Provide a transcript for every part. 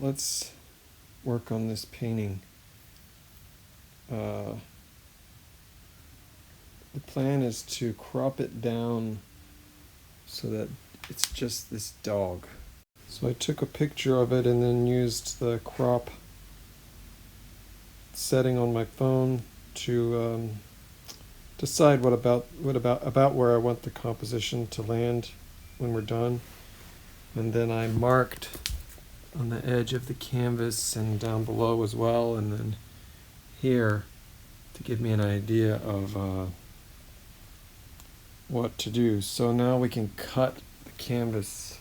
let's work on this painting. The plan is to crop it down so that it's just this dog. So I took a picture of it and then used the crop setting on my phone to decide what about where I want the composition to land when we're done. And then I marked on the edge of the canvas and down below as well, and then here to give me an idea of what to do. So now we can cut the canvas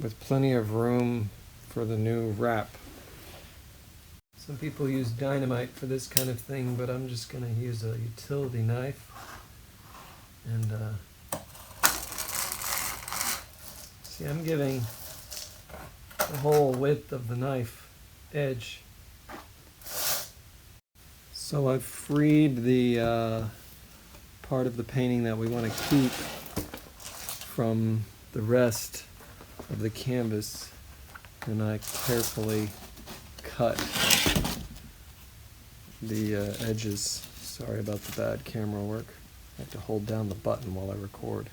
with plenty of room for the new wrap. Some people use dynamite for this kind of thing, but I'm just going to use a utility knife. And see, I'm giving the whole width of the knife edge. So I've freed the part of the painting that we want to keep from the rest of the canvas, and I carefully cut the edges. Sorry about the bad camera work. I have to hold down the button while I record.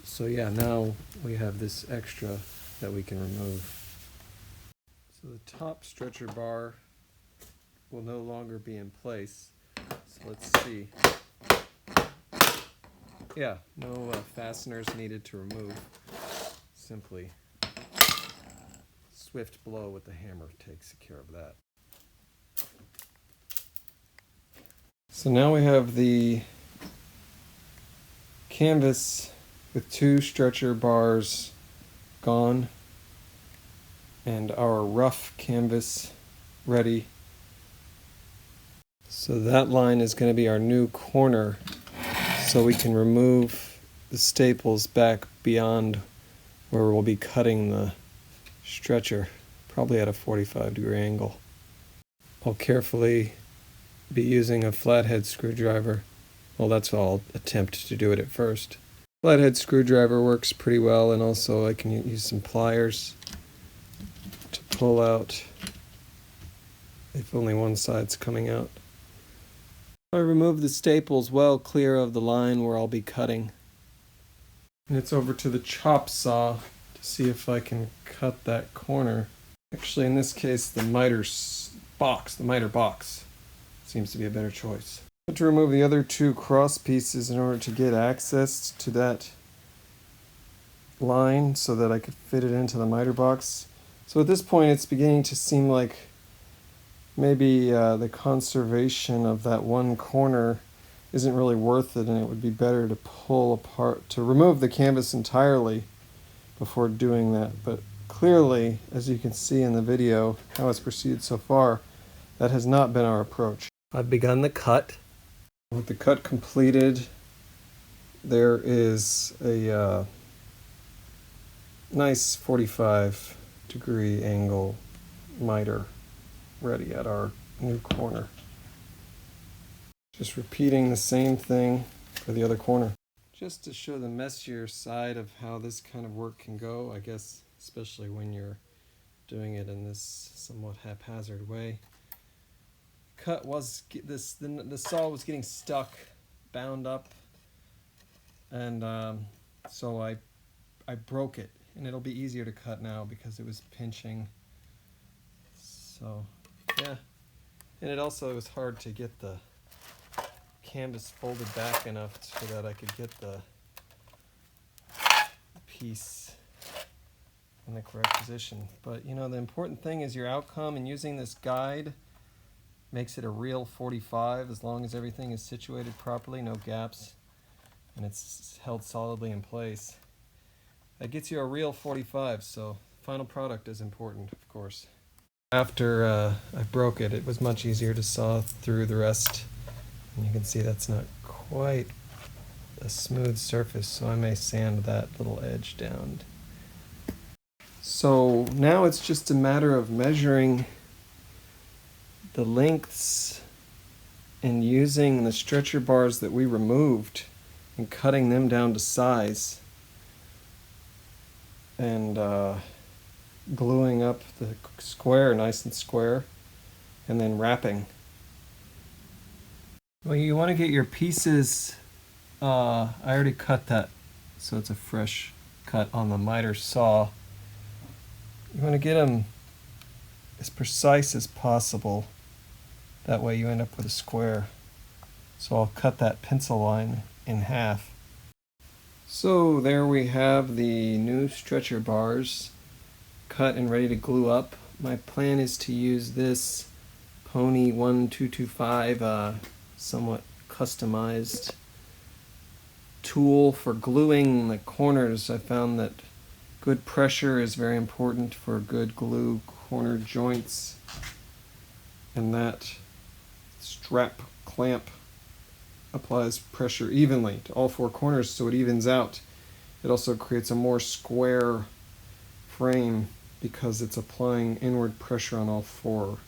So yeah, now we have this extra that we can remove. So the top stretcher bar will no longer be in place. So let's see. Yeah, no fasteners needed to remove. Simply swift blow with the hammer takes care of that. So now we have the canvas with 2 stretcher bars gone and our rough canvas ready. So that line is going to be our new corner, so we can remove the staples back beyond where we'll be cutting the stretcher, probably at a 45-degree angle. I'll carefully be using a flathead screwdriver. Well, that's what I'll attempt to do it at first. Flathead screwdriver works pretty well, and also I can use some pliers to pull out if only one side's coming out. I remove the staples well clear of the line where I'll be cutting. And it's over to the chop saw to see if I can cut that corner. Actually, in this case, the miter box seems to be a better choice. I have to remove the other 2 cross pieces in order to get access to that line so that I could fit it into the miter box. So at this point, it's beginning to seem like maybe the conservation of that one corner isn't really worth it, and it would be better to pull apart, to remove the canvas entirely before doing that. But clearly, as you can see in the video, how it's proceeded so far, that has not been our approach. I've begun the cut. With the cut completed, there is a nice 45-degree angle miter ready at our new corner. Just repeating the same thing for the other corner. Just to show the messier side of how this kind of work can go, I guess, especially when you're doing it in this somewhat haphazard way. Cut was the saw was getting stuck, bound up, and so I broke it, and it'll be easier to cut now because it was pinching. So yeah, and it also was hard to get the canvas folded back enough so that I could get the piece in the correct position. But you know, the important thing is your outcome, and using this guide makes it a real 45 as long as everything is situated properly, no gaps, and it's held solidly in place. That gets you a real 45, so final product is important, of course. After I broke it, it was much easier to saw through the rest. And you can see that's not quite a smooth surface, so I may sand that little edge down. So now it's just a matter of measuring the lengths and using the stretcher bars that we removed and cutting them down to size. and gluing up the square nice and square, and then wrapping. Well, you want to get your pieces, I already cut that, so it's a fresh cut on the miter saw. You want to get them as precise as possible. That way you end up with a square. So I'll cut that pencil line in half. So there we have the new stretcher bars cut and ready to glue up. My plan is to use this Pony 1225 somewhat customized tool for gluing the corners. I found that good pressure is very important for good glue corner joints, and that strap clamp applies pressure evenly to all four corners so it evens out. It also creates a more square frame because it's applying inward pressure on all four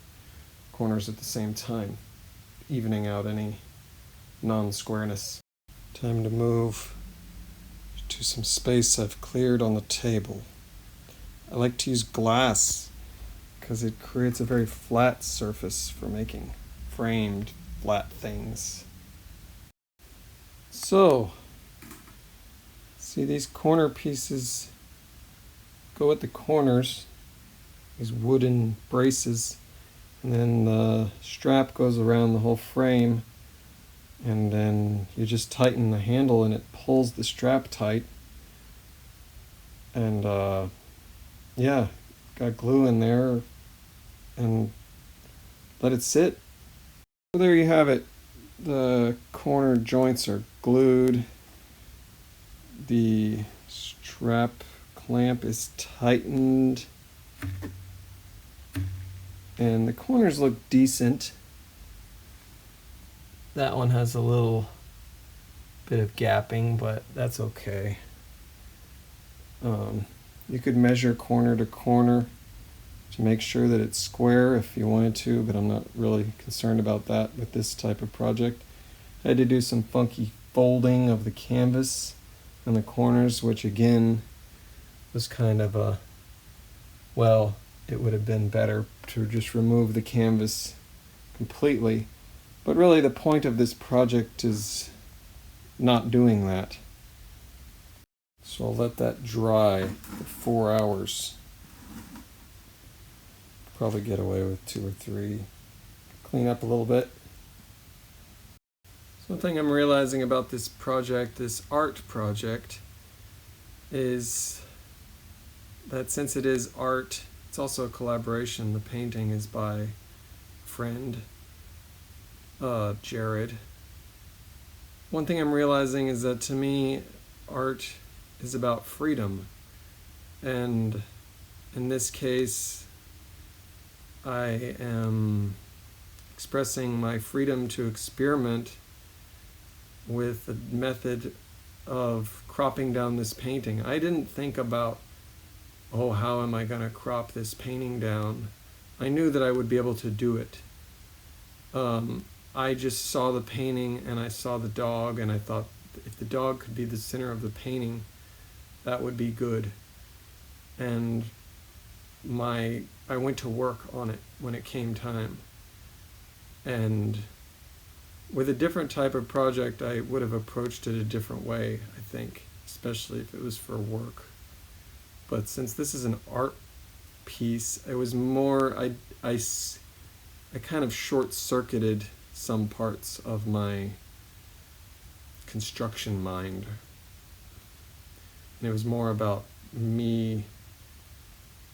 corners at the same time, evening out any non-squareness. Time to move to some space I've cleared on the table. I like to use glass because it creates a very flat surface for making framed flat things. So, see, these corner pieces go at the corners, these wooden braces, and then the strap goes around the whole frame, and then you just tighten the handle and it pulls the strap tight. And yeah, got glue in there and let it sit. So there you have it. The corner joints are glued. The strap clamp is tightened. And the corners look decent. That one has a little bit of gapping, but that's okay. You could measure corner to corner to make sure that it's square if you wanted to, but I'm not really concerned about that with this type of project. I had to do some funky folding of the canvas on the corners, which again was kind of a, well, it would have been better to just remove the canvas completely. But really the point of this project is not doing that. So I'll let that dry for 4 hours. Probably get away with 2 or 3. Clean up a little bit. One thing I'm realizing about this project, this art project, is that since it is art, it's also a collaboration. The painting is by a friend, Jarod. One thing I'm realizing is that to me, art is about freedom. And in this case, I am expressing my freedom to experiment with the method of cropping down this painting. I didn't think about, oh, how am I going to crop this painting down? I knew that I would be able to do it. I just saw the painting and I saw the dog and I thought if the dog could be the center of the painting, that would be good. And I went to work on it when it came time. And with a different type of project, I would have approached it a different way, I think, especially if it was for work. But since this is an art piece, it was more, I kind of short-circuited some parts of my construction mind. And it was more about me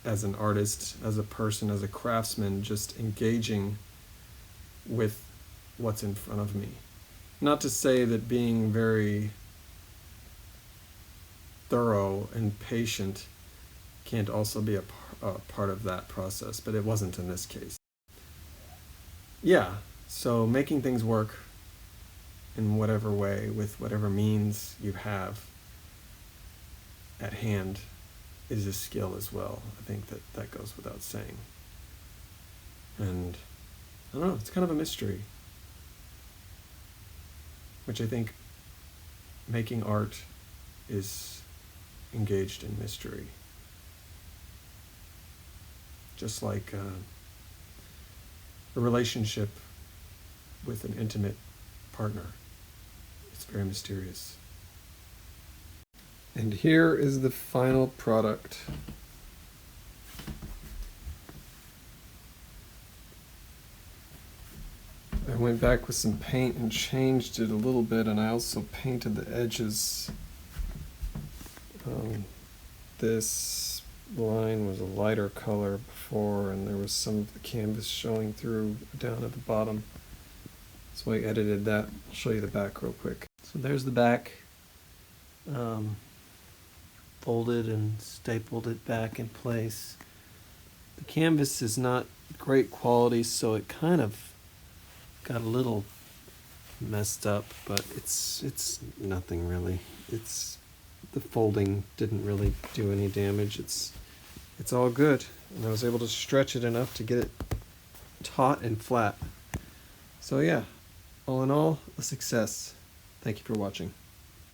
as an artist, as a person, as a craftsman, just engaging with what's in front of me. Not to say that being very thorough and patient can't also be a part of that process, but it wasn't in this case. Yeah, so making things work in whatever way, with whatever means you have at hand, is a skill as well. I think that goes without saying. And I don't know, it's kind of a mystery, which I think making art is engaged in mystery. just like a relationship with an intimate partner. It's very mysterious. And here is the final product. I went back with some paint and changed it a little bit, and I also painted the edges. This line was a lighter color before, and there was some of the canvas showing through down at the bottom. So I edited that. I'll show you the back real quick. So there's the back. Folded and stapled it back in place. The canvas is not great quality, so it kind of got a little messed up, but it's nothing really. The folding didn't really do any damage. It's all good, and I was able to stretch it enough to get it taut and flat. So yeah, all in all, a success. Thank you for watching.